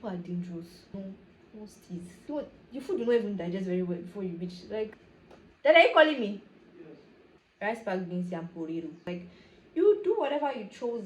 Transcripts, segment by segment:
people are dangerous. No steez. Your food will not even digest very well before you reach. Like, then are you calling me? Rice pack beans and potato. Like, you do whatever you chose.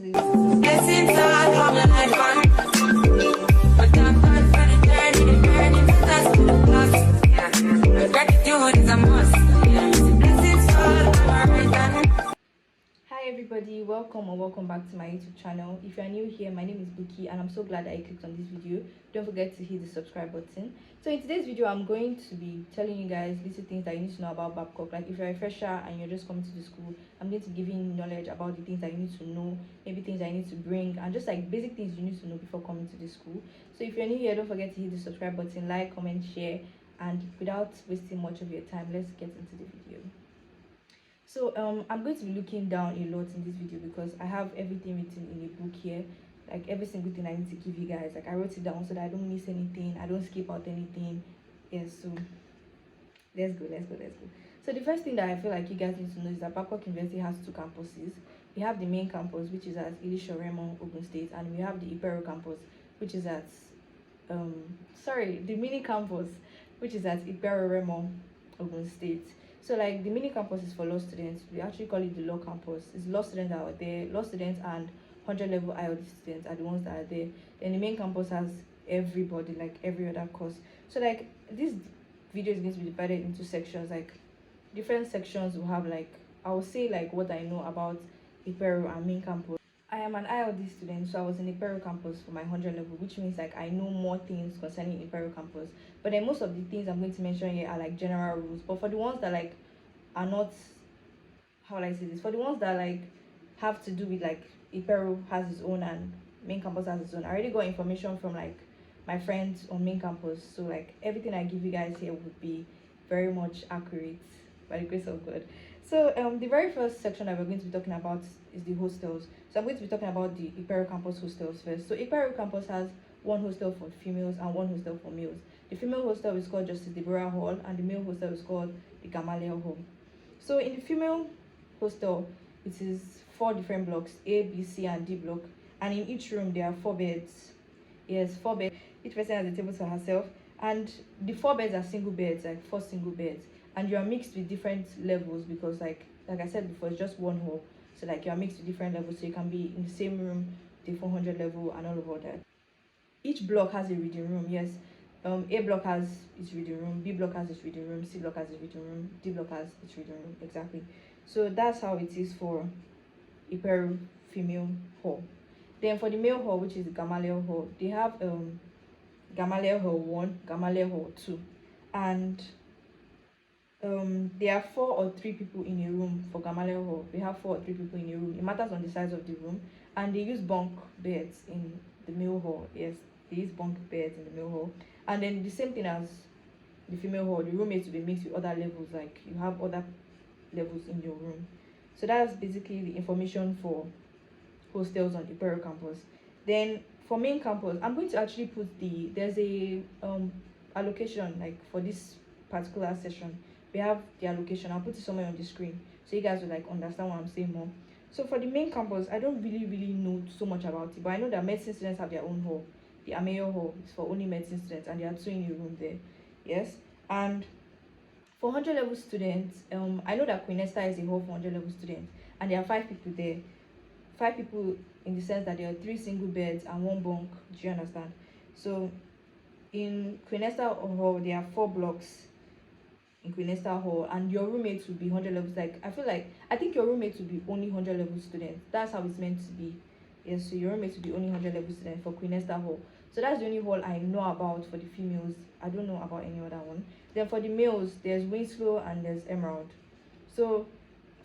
Hi everybody, welcome or welcome back to my YouTube channel. If you are new here, my name is Bukki and I'm so glad that you clicked on this video. Don't forget to hit the subscribe button. So in today's video, I'm going to be telling you guys little things that you need to know about Babcock. Like if you're a fresher and you're just coming to the school, I'm going to give you knowledge about the things that you need to know, maybe things that you need to bring, and just like basic things you need to know before coming to the school. So if you're new here, don't forget to hit the subscribe button, like, comment, share, and without wasting much of your time, let's get into the video. So I'm going to be looking down a lot in this video because I have everything written in a book here, like every single thing I need to give you guys. Like I wrote it down so that I don't miss anything, I don't skip out anything. Yes, so let's go. So the first thing that I feel like you guys need to know is that Babcock University has two campuses. We have the main campus, which is at Hiid, Ogun State, and we have the Imperial campus, which is at the mini campus, which is at Imperial, Ogun State. So like the mini campus is for law students. We actually call it the law campus. It's law students that are there. Law students and 100 level IOD students are the ones that are there. Then the main campus has everybody, like every other course. So like this video is going to be divided into sections. Like different sections will have like, I will say like what I know about Imperial and main campus. I am an IOD student, so I was in Imperial campus for my 100 level, which means like I know more things concerning Imperial campus. But then most of the things I'm going to mention here are like general rules. But for the ones that like are not, how will I say this? For the ones that like have to do with like Imperial has its own and main campus has its own, I already got information from like my friends on main campus. So like everything I give you guys here would be very much accurate by the grace of God. So the very first section that we're going to be talking about is the hostels. So I'm going to be talking about the Imperial campus hostels first. So Imperial campus has one hostel for females and one hostel for males. The female hostel is called Justice Deborah Hall and the male hostel is called the Gamaliel Hall. So in the female hostel, it is 4 different blocks, A, B, C, and D block. And in each room, there are 4 beds. Yes, 4 beds. Each person has a table to herself. And the 4 beds are single beds, like 4 single beds. And you are mixed with different levels because like I said before, it's just one hall. So like you are mixed with different levels. So you can be in the same room, the 400 level and all of that. Each block has a reading room, yes. A block has its reading room, B block has its reading room, C block has its reading room, D block has its reading room, exactly. So that's how it is for Imperial female hall. Then for the male hall, which is the Gamaliel hall, they have Gamaliel hall 1, Gamaliel hall 2, and there are 4 or 3 people in a room for Gamaliel hall. We have 4 or 3 people in a room. It matters on the size of the room, and they use bunk beds in the male hall. Yes, they use bunk beds in the male hall. And then the same thing as the female hall, the roommates will be mixed with other levels, like you have other levels in your room. So that's basically the information for hostels on Imperial campus. Then for main campus, I'm going to actually put there's a allocation like for this particular session. We have the allocation. I'll put it somewhere on the screen so you guys will like understand what I'm saying more. So for the main campus, I don't really know so much about it, but I know that medicine students have their own hall. The Ameyo hall is for only medicine students and there are 2 in a room there. Yes. And for 100 level students, I know that Queen Esther is a hall for 100 level students and there are 5 people there. 5 people in the sense that there are 3 single beds and 1 bunk. Do you understand? So in Queen Esther hall, there are 4 blocks in Queen Esther hall, and your roommates will be 100 levels. Like I think your roommates will be only 100 level students. That's how it's meant to be. Yes, so your roommates will be only 100 level students for Queen Esther hall. So that's the only hall I know about for the females. I don't know about any other one. Then for the males, there's Winslow and there's Emerald. So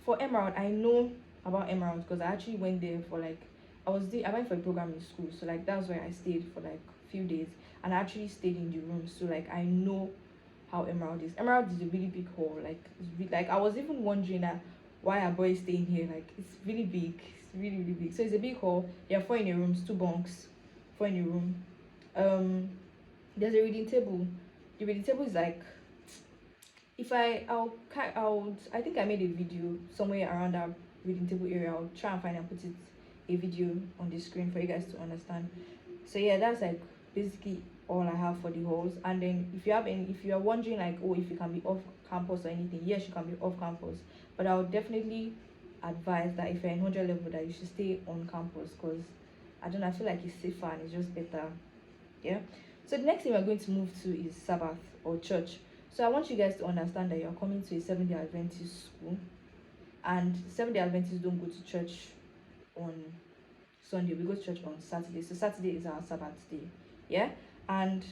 for Emerald, I know about Emerald because I actually went there for like I went for a program in school. So like that's where I stayed for like a few days, and I actually stayed in the room. So like I know how Emerald is. Emerald is a really big hall. Like like I was even wondering why are boys staying here. Like it's really big. It's really big. So it's a big hall. There are 4 in a room, 2 bunks, 4 in a room. There's a reading table. The reading table is like, if I think I made a video somewhere around that reading table area. I'll try and find and put it a video on the screen for you guys to understand. So yeah, that's like basically all I have for the halls. And then if you are wondering like, oh, if you can be off campus or anything, yes, you can be off campus, but I would definitely advise that if you're in 100 level, that you should stay on campus, because I don't know, I feel like it's safer and it's just better. Yeah. So the next thing we're going to move to is Sabbath or church. So I want you guys to understand that you're coming to a Seventh-day Adventist school, and Seventh-day Adventists don't go to church on Sunday. We go to church on Saturday. So Saturday is our Sabbath day. Yeah. And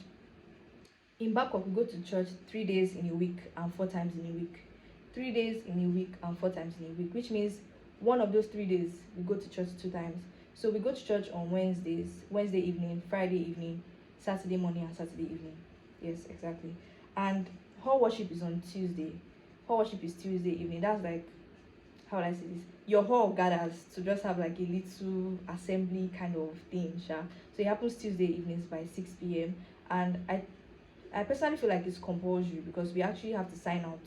in Babcock, we go to church 3 days in a week and 4 times in a week. 3 days in a week and 4 times in a week, which means one of those 3 days we go to church 2 times. So we go to church on Wednesday evening, Friday evening, Saturday morning, and Saturday evening. Yes, exactly. And hall worship is on Tuesday. Hall worship is Tuesday evening. That's like, how would I say this? Your hall gathers to just have like a little assembly kind of thing, sha. So it happens Tuesday evenings by 6 p.m. And I personally feel like it's compulsory, because we actually have to sign out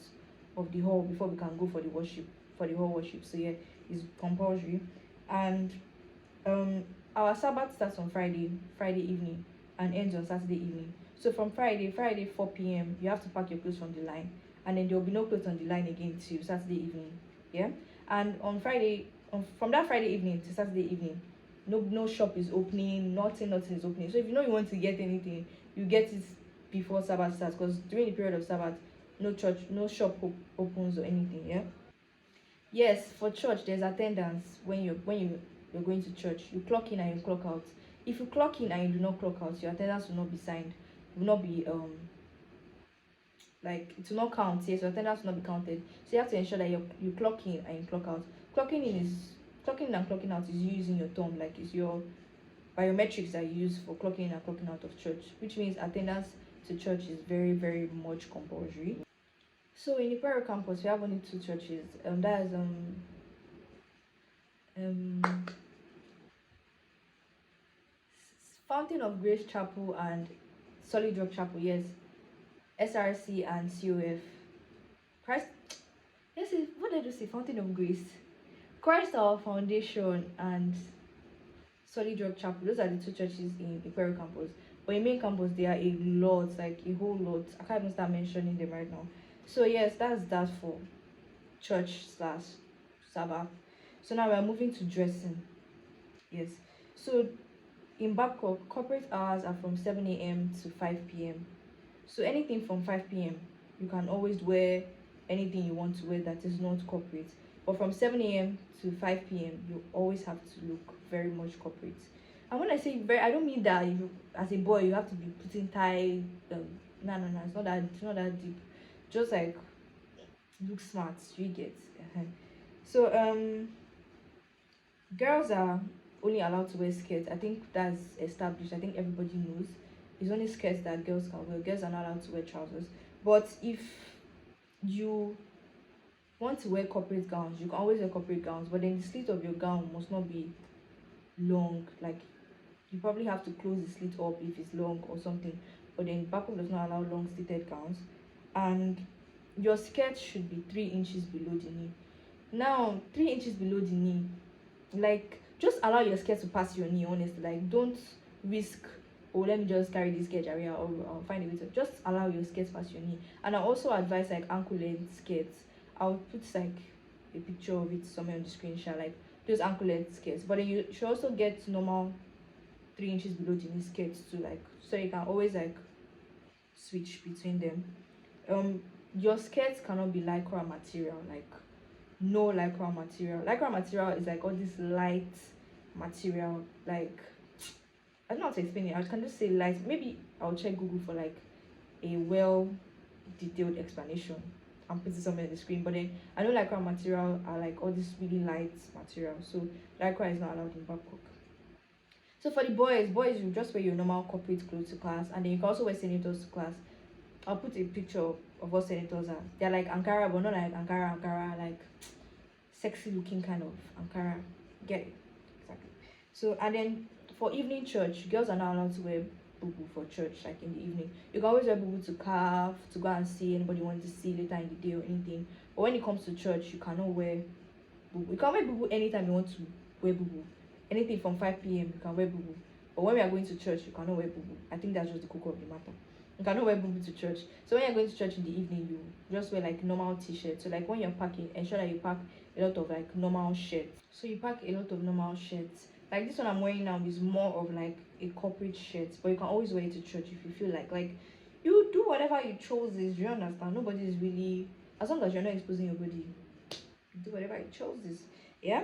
of the hall before we can go for the hall worship. So yeah, it's compulsory. And our Sabbath starts on Friday evening, and ends on Saturday evening. So from Friday 4 p.m. you have to pack your clothes from the line, and then there will be no clothes on the line again till Saturday evening. Yeah. And on from that Friday evening to Saturday evening, no shop is opening, nothing is opening. So if you know you want to get anything, you get it before Sabbath starts, because during the period of Sabbath, no church, no shop opens or anything. Yeah. Yes, for church there's attendance. You're going to church, you clock in and you clock out. If you clock in and you do not clock out, your attendance will not be signed. It will not be like, it will not count. Yes, your attendance will not be counted. So you have to ensure that you clock in and you clock out. Clocking in and clocking out is you using your thumb, like it's your biometrics that you use for clocking in and clocking out of church, which means attendance to church is very, very much compulsory. So in Ipero campus we have only 2 churches. That is Fountain of Grace Chapel and Solid Rock Chapel. Yes, SRC and COF. Christ. Yes, what did I just say? Fountain of Grace, Christ Our Foundation, and Solid Rock Chapel. Those are the 2 churches in Ipero campus. But in main campus there are a lot, like a whole lot. I can't even start mentioning them right now. So yes, that's that for church / Sabbath. So now we're moving to dressing. Yes. So in Babcock, corporate hours are from 7 a.m. to 5 p.m. So anything from 5 p.m. you can always wear anything you want to wear that is not corporate. But from 7 a.m. to 5 p.m. you always have to look very much corporate. And when I say very, I don't mean that you, as a boy, you have to be putting tie. No, it's not that deep. Just like look smart, you get. So girls are only allowed to wear skirts. I think that's established. I think everybody knows. It's only skirts that girls can wear. Girls are not allowed to wear trousers. But if you want to wear corporate gowns, you can always wear corporate gowns. But then the slit of your gown must not be long. Like, you probably have to close the slit up if it's long or something. But then Babcock does not allow long slitted gowns. And your skirt should be 3 inches below the knee. Now, 3 inches below the knee, like, just allow your skirt to pass your knee, honestly. Like, don't risk, oh, let me just carry this skirt area, or I'll find a way to. Just allow your skirt to pass your knee. And I also advise like ankle length skirts. I'll put like a picture of it somewhere on the screenshot, like those ankle length skirts. But then you should also get normal 3 inches below the knee skirts too, like, so you can always like switch between them. Your skirts cannot be lycra material, like no lycra material. Lycra material is like all this light material, like, I don't know how to explain it. I can just say light. Maybe I'll check Google for like a well detailed explanation and put it somewhere on the screen. But then I know lycra material are like all this really light material, so lycra is not allowed in Babcock. So for the boys, you just wear your normal corporate clothes to class, and then you can also wear senators to class. I'll put a picture of what senators are. They're like Ankara, but not like Ankara, like sexy looking kind of Ankara. Get it? Exactly. So, and then for evening church, girls are not allowed to wear bubu for church, like in the evening. You can always wear bubu to carve, to go and see anybody you want to see later in the day or anything. But when it comes to church, you cannot wear bubu. You can wear bubu anytime you want to wear bubu. Anything from 5 p.m. you can wear bubu. But when we are going to church, you cannot wear boo. I think that's just the cocoa of the matter. You cannot wear boo to church. So when you're going to church in the evening, you just wear like normal t-shirt. So like when you're packing, ensure that you pack a lot of like normal shirts. So you pack a lot of normal shirts. Like this one I'm wearing now is more of like a corporate shirt, but you can always wear it to church if you feel like you do whatever you chose is. Do you understand? Nobody is really, as long as you're not exposing your body, do whatever you chose is. Yeah.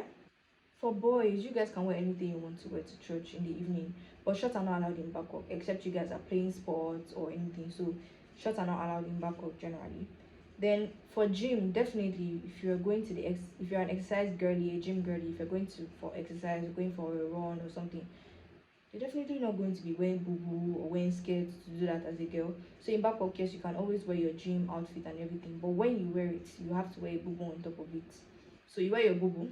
For boys, you guys can wear anything you want to wear to church in the evening, but shorts are not allowed in Babcock except you guys are playing sports or anything. So shorts are not allowed in Babcock generally. Then for gym, definitely if you're going to if you're an exercise girly, a gym girly, if you're going to for exercise, you're going for a run or something, you're definitely not going to be wearing boo or wearing skirts to do that as a girl. So in Babcock, yes, you can always wear your gym outfit and everything, but when you wear it, you have to wear a boo on top of it. So you wear your boo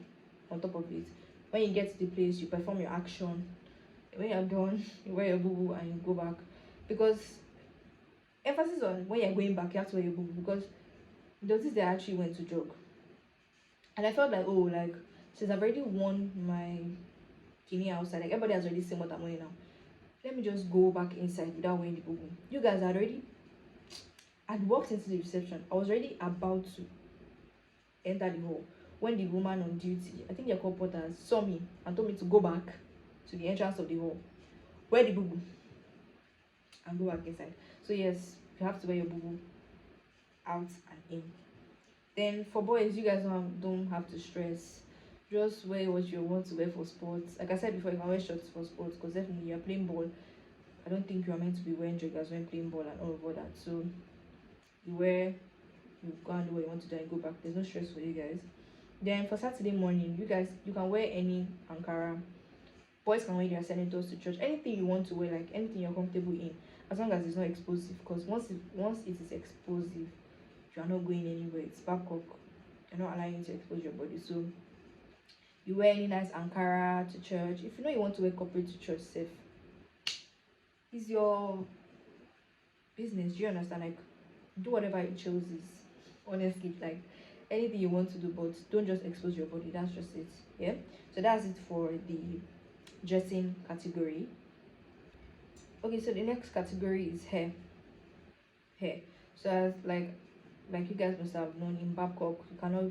on top of it. When you get to the place, you perform your action. When you're done, you wear your boo and you go back. Because emphasis on when you're going back, you have to wear your boo, because there was this day I actually went to jog. And I felt like, oh, like, since I've already worn my kini outside, like everybody has already seen what I'm wearing now, let me just go back inside without wearing the boo. You guys had already, I'd walked into the reception. I was already about to enter the hall when the woman on duty, I think your called porters, saw me and told me to go back to the entrance of the hall, wear the boo and go back inside. So yes, you have to wear your boo out and in. Then for boys, you guys don't have to stress. Just wear what you want to wear for sports. Like I said before, you can wear shorts for sports because definitely you're playing ball. I don't think you are meant to be wearing joggers when playing ball and all of that. So you go and do what you want to do and go back. There's no stress for you guys. Then for Saturday morning, you can wear any Ankara. Boys can wear their senators to church. Anything you want to wear, like anything you're comfortable in, as long as it's not explosive. Because once it is explosive, you are not going anywhere. It's Babcock. You're not allowing you to expose your body. So you wear any nice Ankara to church. If you know you want to wear corporate to church, safe. It's your business. Do you understand? Like, do whatever it chooses. Honestly, like anything you want to do, but don't just expose your body. That's just it. Yeah. So that's it for the dressing category. Okay, so the next category is hair. So as like you guys must have known, in Babcock you cannot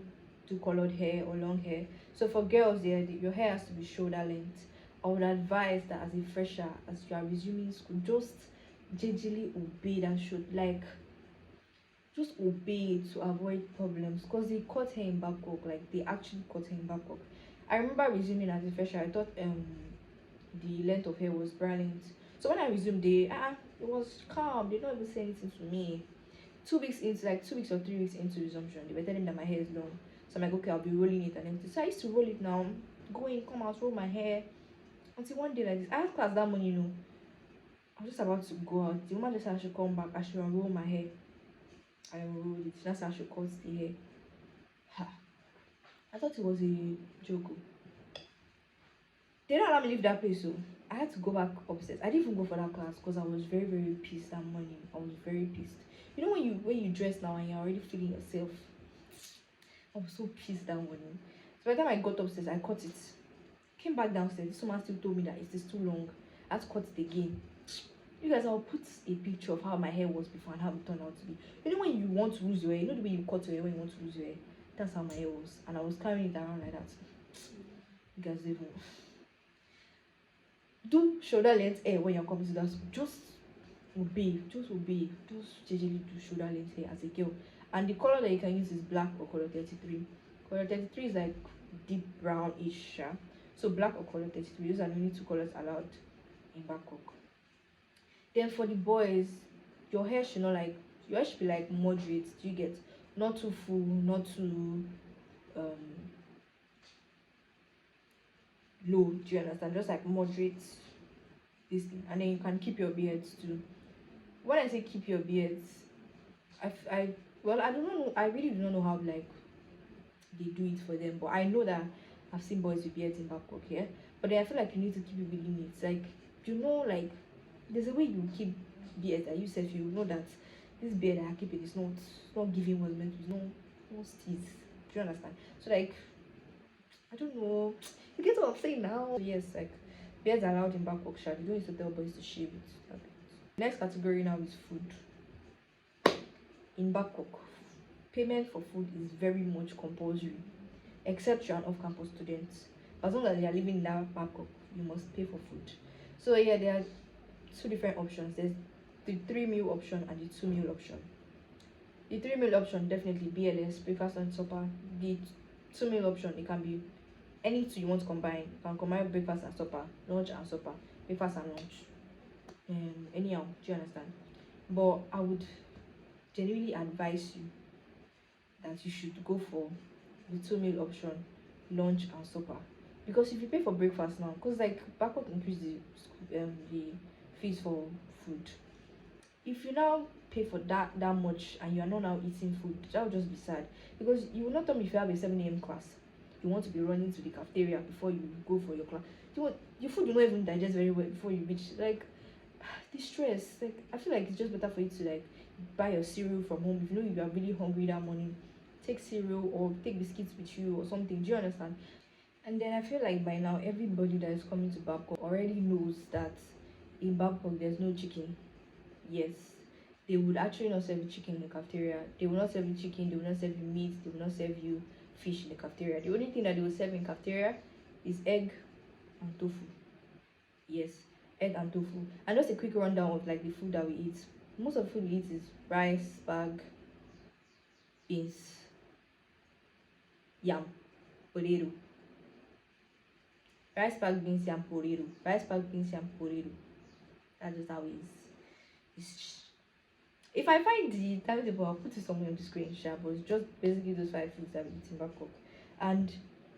do colored hair or long hair. So for girls, yeah, your hair has to be shoulder length. I would advise that as a fresher, as you are resuming school, just gingerly obey that should, like, just obey it to avoid problems, because they cut hair in Babcock, like they actually cut hair in Babcock. I remember resuming as a fresher, I thought the length of hair was brown length. So when I resumed, it was calm. They don't even say anything to me. 2 weeks into, like 2 weeks or 3 weeks into resumption, they were telling me that my hair is long. So I'm like, okay, I'll be rolling it and everything. So I used to roll it now, go in, come out, roll my hair. Until one day like this, I had class that morning, I was just about to go out. The woman just said I should come back, I should unroll my hair. I unrolled it. She said I should cut the hair. I thought it was a joke. They don't allow me to leave that place, so I had to go back upstairs. I didn't even go for that class because I was very, very pissed that morning. I was very pissed. You know when you dress now and you're already feeling yourself. I was so pissed that morning. So by the time I got upstairs, I cut it. Came back downstairs. This woman still told me that it is too long. I had to cut it again. You guys, I'll put a picture of how my hair was before and how it turned out to be. You know when you want to lose your hair, you know the way you cut your hair when you want to lose your hair. That's how my hair was, and I was carrying it around like that. You guys even do shoulder length hair when you're coming to that school. Just obey. Just usually do shoulder length hair as a girl. And the color that you can use is black or color 33. Color 33 is like deep brownish. So black or color 33. Those are the only two colors allowed in Babcock. Then for the boys, your hair should be like moderate. Do you get? Not too full, not too low. Do you understand? Just like moderate this thing. And then you can keep your beards too. When I say keep your beards, I don't know. I really do not know how like they do it for them, but I know that I've seen boys with beards in Babcock here. But then I feel like you need to keep it within it. Like, like there's a way you keep beard that you said you know that this beard that I keep it is not giving what's meant to. It's no steez. Do you understand? So like, I don't know. You get what I'm saying now? Yes, like Beards are allowed in Babcock. They don't use to tell boys to shave it. Next category now is food. In Babcock, payment for food is very much compulsory, except you're an off-campus student. As long as you are living in that Babcock, you must pay for food. So yeah, there are two different options. There's the 3 meal option and the 2 meal option. The 3 meal option, definitely BLS, breakfast and supper. The 2 meal option, it can be any two you want to combine. You can combine breakfast and supper, lunch and supper, breakfast and lunch. Anyhow, do you understand? But I would genuinely advise you that you should go for the 2 meal option, lunch and supper. Because if you pay for breakfast now, because like Babcock increase the fees for food. If you now pay for that much and you are not now eating food, that will just be sad. Because you will not tell me if you have a 7 a.m. class, you want to be running to the cafeteria before you go for your class. Your food will not even digest very well before you reach. Like the stress. Like I feel like it's just better for you to like buy your cereal from home. If you know you are really hungry that morning, take cereal or take biscuits with you or something. Do you understand? And then I feel like by now everybody that is coming to Babcock already knows that in Babcock there's no chicken. Yes, they would actually not serve you chicken in the cafeteria. They will not serve you chicken, they will not serve you meat, they will not serve you fish in the cafeteria. The only thing that they will serve in cafeteria is egg and tofu. Yes, egg and tofu. And just a quick rundown of like the food that we eat. Most of the food we eat is rice, bag, beans, yam, potato. Rice bag, beans, yam, potato. Rice bag, beans, yam, potato. That's just how it is. If I find the timetable, I'll put it somewhere on the screen, but it's just basically those 5 foods that we eat in Babcock. And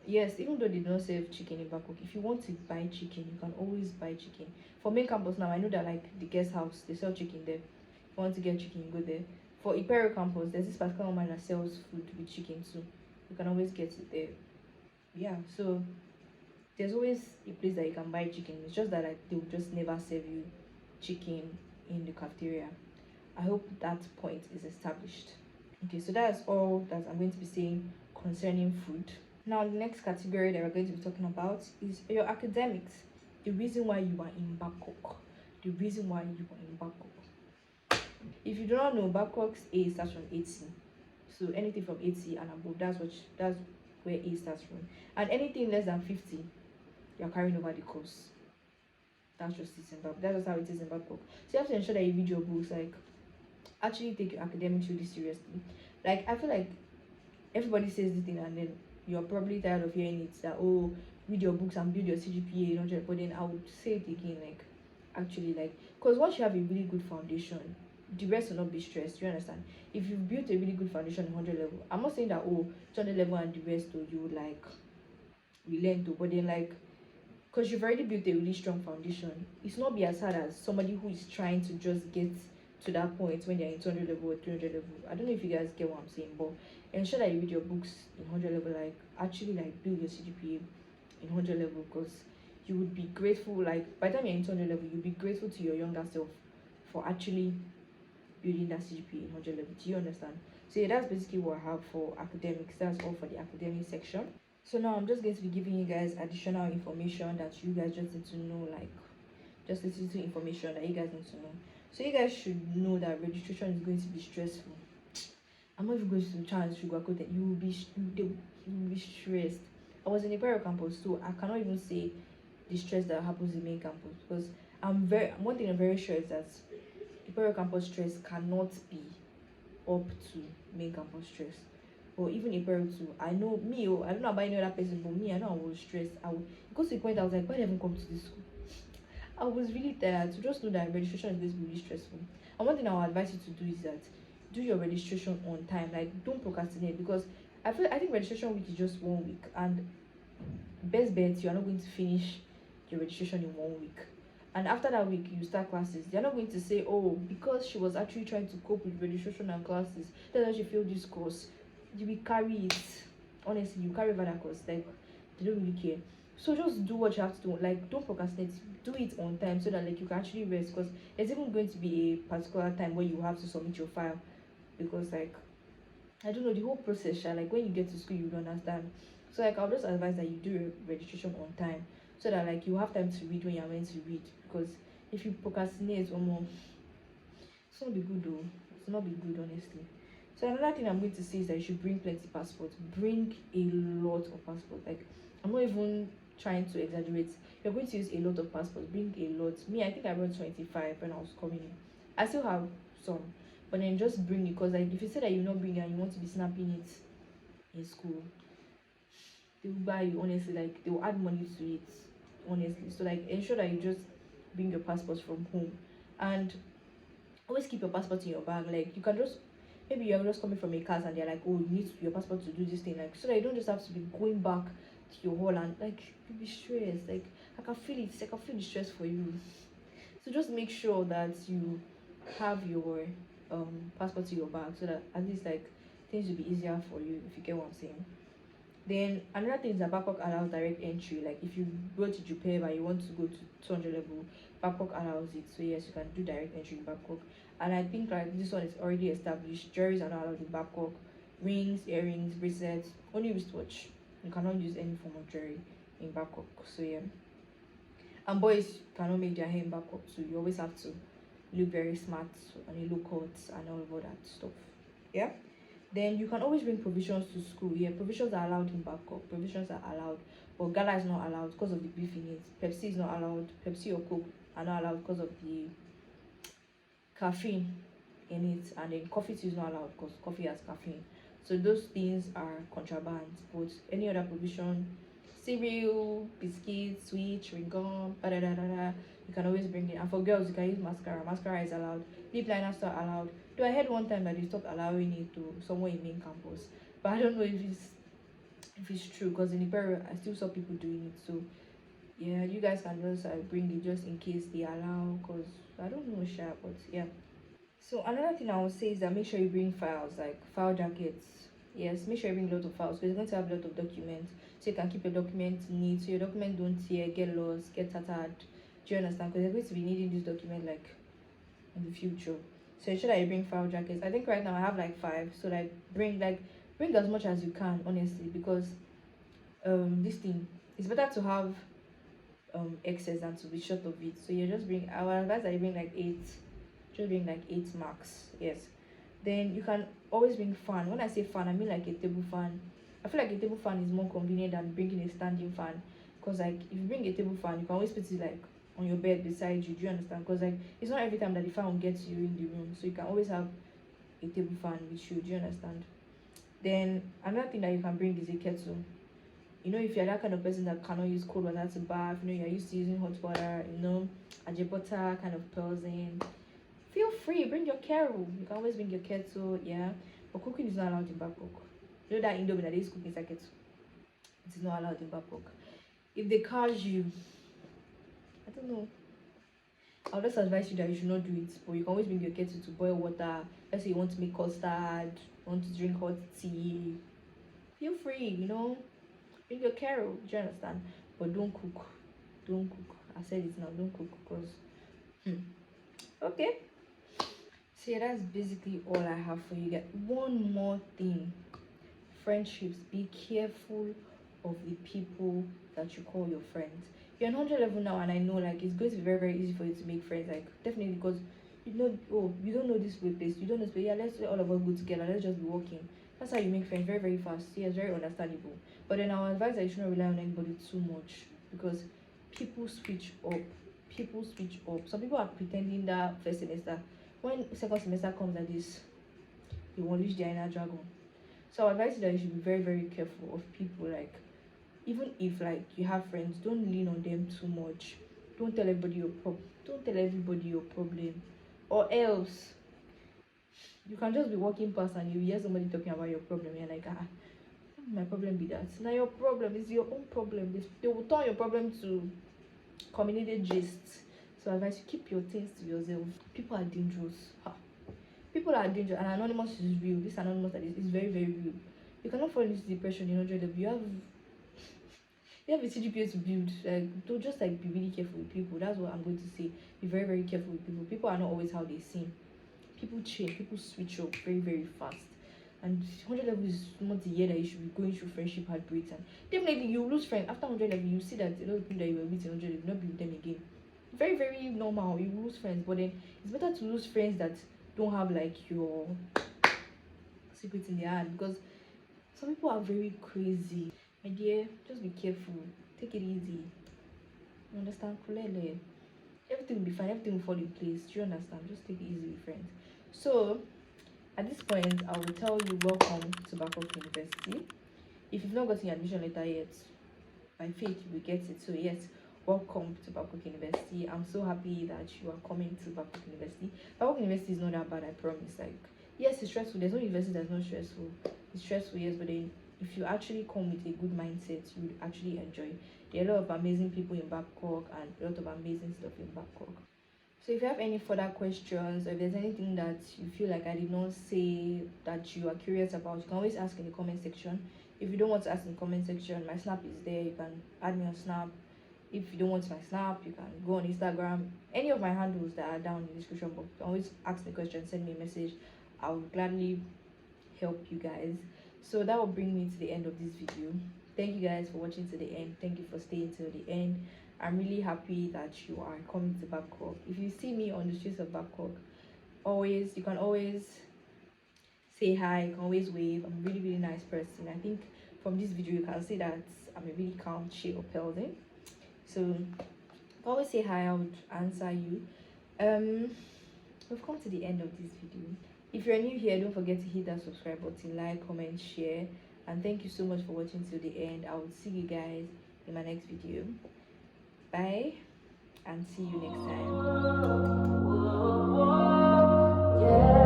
yes, even though they don't serve chicken in Babcock, if you want to buy chicken, you can always buy chicken. For main campus now, I know that like the guest house, they sell chicken there. If you want to get chicken, you go there. For Imperial campus, there's this particular woman that sells food with chicken too. You can always get it there. Yeah, so there's always a place that you can buy chicken. It's just that like they will just never serve you chicken in the cafeteria. I hope that point is established. Okay, so that's all that I'm going to be saying concerning food. Now, the next category that we're going to be talking about is your academics. The reason why you are in Babcock. The reason why you are in Babcock. If you do not know, Babcock's A starts from 80. So anything from 80 and above, that's where A starts from. And anything less than 50, you're carrying over the course. That's just it in Babcock. That's just how it is in Babcock. So you have to ensure that you read your books, like actually take your academics really seriously. Like I feel like everybody says this thing and then you're probably tired of hearing it that read your books and build your CGPA 100. But then I would say it again, like actually, like, because once you have a really good foundation, the rest will not be stressed. You understand? If you've built a really good foundation in 100 level, I'm not saying that 200 level and the rest you would like relent to, but then like because you've already built a really strong foundation, it's not be as hard as somebody who is trying to just get to that point when they're in 200 level or 300 level. I don't know if you guys get what I'm saying, but ensure that you read your books in 100 level, like actually like build your CGPA in 100 level, because you would be grateful, like by the time you're in 200 level, you'll be grateful to your younger self for actually building that CGPA in 100 level. Do you understand? So yeah, that's basically what I have for academics. That's all for the academic section. So now I'm just going to be giving you guys additional information that you guys just need to know, like just little information that you guys need to know. So you guys should know that registration is going to be stressful. I'm not even going to try and sugarcoat it. You will be stressed. I was in a Imperial campus, so I cannot even say the stress that happens in main campus, because one thing I'm very sure is that Imperial campus stress cannot be up to main campus stress. Or even Imperial too. I know me, I don't know about any other person, but me, I know I was stressed. It goes to the point I was like, why did I even come to this school? I was really tired. So just know that registration is going to be really stressful. And one thing I would advise you to do is that do your registration on time. Like don't procrastinate, because I think registration week is just 1 week, and best bet you are not going to finish your registration in 1 week. And after that week you start classes. They're not going to say, because she was actually trying to cope with registration and classes, that's why she failed this course. You will carry it. Honestly, you carry over that course. Like they don't really care. So just do what you have to do. Like don't procrastinate. Do it on time so that like you can actually rest, because there's even going to be a particular time where you have to submit your file, because like I don't know the whole process, like when you get to school you don't understand. So like I'll just advise that you do your registration on time so that like you have time to read when you're meant to read. Because if you procrastinate or more, it's not be good though. It's not be good, honestly. So another thing I'm going to say is that you should bring plenty passports. Bring a lot of passports. Like, I'm not even trying to exaggerate. You're going to use a lot of passports. Bring a lot. Me, I think I brought 25 when I was coming in. I still have some, but then just bring it, because like if you say that you're not bringing and you want to be snapping it in school, they will buy you, honestly. Like, they will add money to it, honestly. So like ensure that you just bring your passports from home, and always keep your passport in your bag. Like, you can just, maybe you're just coming from a class and they're like, oh, you need your passport to do this thing, like, so that you don't just have to be going back to your hall and like you'll be stressed. Like, I can feel it. I can feel the stress for you. So just make sure that you have your passport in your bag, so that at least like things will be easier for you, if you get what I'm saying. Then another thing is that Babcock allows direct entry. Like, if you go to Japan and you want to go to 200 level, Babcock allows it. So yes, you can do direct entry in Babcock. And I think like this one is already established. Jewelries are not allowed in Babcock. Rings, earrings, bracelets, only wristwatch. You cannot use any form of jewelry in Babcock. So yeah. And boys cannot make their hair in Babcock, so you always have to look very smart and you look hot and all of that stuff. Yeah. Then you can always bring provisions to school. Yeah, provisions are allowed in Babcock. Provisions are allowed, but gala is not allowed because of the beef in it. Pepsi is not allowed. Pepsi or Coke are not allowed because of the caffeine in it, and then coffee tea is not allowed because coffee has caffeine. So those things are contraband. But any other provision, cereal, biscuits, sweet, chewing gum, da da da da, you can always bring it. And for girls, you can use mascara. Mascara is allowed. Lip liners are allowed. Though I heard one time that they stopped allowing it to somewhere in main campus, but I don't know if it's true, because in the period I still saw people doing it. So yeah, you guys can just bring it just in case they allow, because I don't know sure, but yeah. So another thing I would say is that make sure you bring files, like file jackets. Yes, make sure you bring a lot of files, because you're going to have a lot of documents, so you can keep your documents neat, so your document don't tear, get lost, get tattered. Do you understand? Because you're going to be needing this document like in the future. So ensure that you bring file jackets. I think right now I have like 5, so like bring as much as you can, honestly, because this thing, it's better to have excess than to be short of it. So you just bring, I would advise that you bring like 8, just bring like 8 max. Yes. Then you can always bring fan. When I say fan, I mean like a table fan. I feel like a table fan is more convenient than bringing a standing fan, because like if you bring a table fan, you can always put it like on your bed beside you. Do you understand? Because like it's not every time that the fan will get to you in the room, so you can always have a table fan with you. Do you understand? Then another thing that you can bring is a kettle. You know, if you're that kind of person that cannot use cold water to bath, you know, you're used to using hot water, you know, ajebota kind of person, feel free, bring your kettle. You can always bring your kettle, yeah. But cooking is not allowed in Babcock. You know that indomie that they used to cook inside kettle? It is not allowed in Babcock. If they catch you, I don't know, I'll just advise you that you should not do it. But you can always bring your kettle to boil water. Let's say you want to make custard, want to drink hot tea. Feel free, you know. Bring your kettle, do you understand? But don't cook. Don't cook. I said it now, don't cook, because okay. So yeah, that's basically all I have for you guys. One more thing. Friendships. Be careful of the people that you call your friends. You're on 100 level now, and I know like it's going to be very, very easy for you to make friends. Like, definitely, because you know, oh, you don't know this place, you don't know this place. Yeah, let's all of us go together, let's just be working. That's how you make friends very, very fast. Yeah, it's very understandable. But then I would advise that you shouldn't rely on anybody too much, because people switch up. People switch up. Some people are pretending that first semester. When second semester comes like this, they will unleash their inner dragon. So I advise you that you should be very, very careful of people. Like, even if like you have friends, don't lean on them too much. Don't tell everybody your don't tell everybody your problem, or else you can just be walking past and you hear somebody talking about your problem. You're like, my problem be that. Now your problem is your own problem. They will turn your problem to community gist. So I advise you, keep your things to yourself. People are dangerous. People are dangerous, and anonymous is real. This anonymous that is very, very real. You cannot fall into depression in 100 level. You have a CGPA to build. Like, don't just like be really careful with people. That's what I'm going to say. Be very, very careful with people. People are not always how they seem. People change. People switch up very, very fast. and 100 level is not the year that you should be going through friendship heartbreaks, and definitely you lose friends after 100 level. You see that a lot of people that you were with in 100 level not be with them again. Very, very normal. You lose friends, but then it's better to lose friends that don't have like your secrets in their hand, because some people are very crazy. My dear, just be careful. Take it easy. You understand? Kulele. Everything will be fine. Everything will fall in place. Do you understand? Just take it easy with friends. So at this point, I will tell you welcome to Babcock University. If you've not gotten your admission letter yet, by faith you will get it. So yes, welcome to Babcock University. I'm so happy that you are coming to Babcock University. Babcock University is not that bad, I promise. Like, yes, it's stressful. There's no university that's not stressful. It's stressful, yes, but then if you actually come with a good mindset, you would actually enjoy. There are a lot of amazing people in Babcock and a lot of amazing stuff in Babcock. So if you have any further questions, or if there's anything that you feel like I did not say that you are curious about, you can always ask in the comment section. If you don't want to ask in the comment section, my Snap is there. You can add me on Snap. If you don't want my Snap, you can go on Instagram. Any of my handles that are down in the description box. You can always ask the question, send me a message. I will gladly help you guys. So that will bring me to the end of this video. Thank you guys for watching to the end. Thank you for staying till the end. I'm really happy that you are coming to Babcock. If you see me on the streets of Babcock, you can always say hi, you can always wave. I'm a really, really nice person. I think from this video you can see that I'm a really calm, chill person. So you can always say hi, I would answer you. We've come to the end of this video. If you're new here, don't forget to hit that subscribe button, like, comment, share, and thank you so much for watching till the end. I will see you guys in my next video. Bye, and see you next time. Yeah.